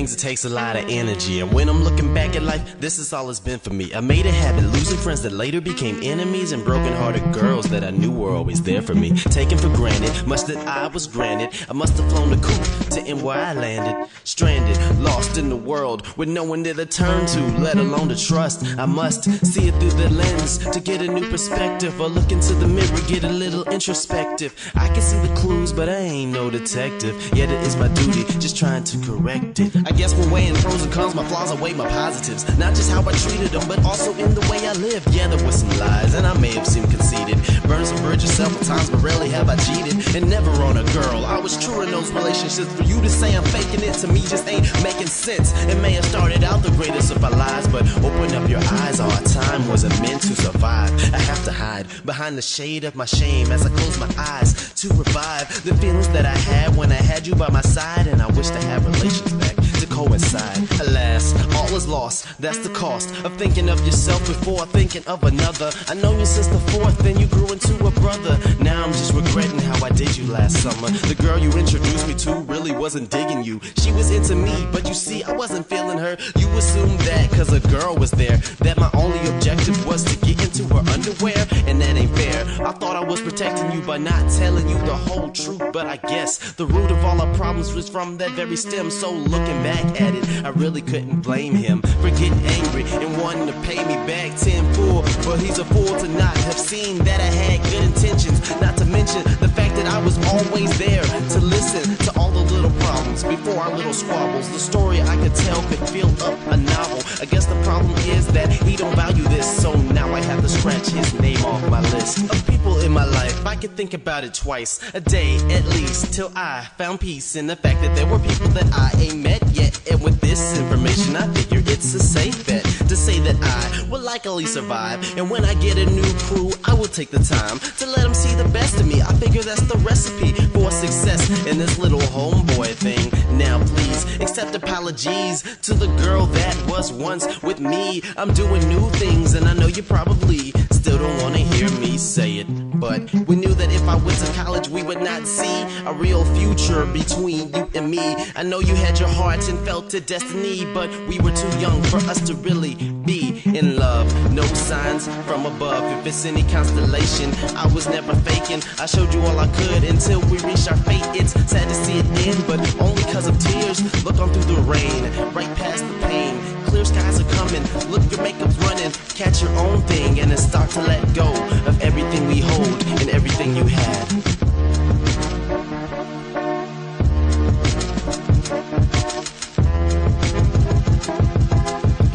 things, it takes a lot of energy. And when I'm looking back at life, this is all it's been for me. I made a habit, losing friends that later became enemies, and broken-hearted girls that I knew were always there for me. Taken for granted, much that I was granted. I must have flown the coop to end where I landed. Stranded, lost in the world, with no one there to turn to, let alone to trust. I must see it through the lens to get a new perspective, or look into the mirror, get a little introspective. I can see the clues, but I ain't no detective, yet it is my duty, just trying to correct it. I guess when weighing pros and cons, my flaws outweigh my positives. Not just how I treated them, but also in the way I live. Yeah, there were some lies, and I may have seemed conceited. Burned some bridges several times, but rarely have I cheated. And never on a girl, I was true in those relationships. For you to say I'm faking it, to me just ain't making sense. It may have started out the greatest of our lives, but open up your eyes, our time wasn't meant to survive. I have to hide behind the shade of my shame as I close my eyes to revive the feelings that I had when I had you by my side. And I wish to have relations back to coincide. Alas, all is lost, that's the cost of thinking of yourself before thinking of another. I know you since the fourth, then you grew into a brother. Now I'm just regretting how I did you last summer. The girl you introduced me to really wasn't digging you. She was into me, but you see I wasn't feeling her. You assumed that cause a girl was there, that my only objective was to get into her underwear, and that ain't fair. I thought I was protecting you by not telling you the whole truth, but I guess the root of all our problems was from that very stem. So looking back at it, I really couldn't blame him for getting angry and wanting to pay me back tenfold. But he's a fool to not have seen that I had good intentions, not to mention the fact that I was always there to listen to all the little problems before our little squabbles. The story I could tell could fill up a novel. I guess the problem is that he don't value this, so now I have to scratch his name off my list of people in my life. I could think about it twice a day at least, till I found peace in the fact that there were people that I ain't met yet. And with this information, I figure it's a safe bet to say that I will likely survive. And when I get a new crew, I will take the time to let them see the best of me. I figure that's the recipe for success in this little homeboy thing. Now please accept apologies to the girl that was once with me. I'm doing new things, and I know you probably still don't want to hear me say it, but we knew that if I went to college we would not see a real future between you and me. I know you had your hearts and felt a destiny, but we were too young for us to really be in love. No signs from above, if it's any constellation, I was never faking. I showed you all I could until we reached our fate. It's sad to see it end, but only cause of tears. Look on through the rain, right past the pain. Clear skies are coming, look, your makeup's running. Catch your own thing and then start to let go of everything we hold and everything you had.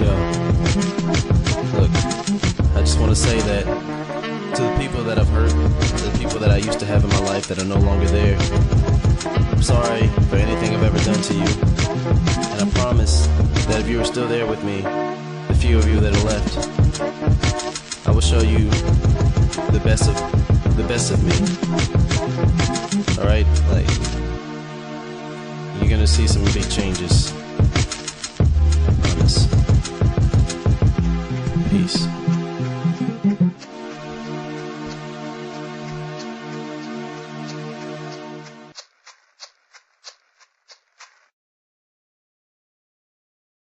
Yo, look, I just want to say that to the people that I've hurt, to the people that I used to have in my life that are no longer there, I'm sorry for anything I've ever done to you. And I promise that if you are still there with me, the few of you that are left, I will show you the best of me. Alright? Like, you're gonna see some big changes. I promise. Peace.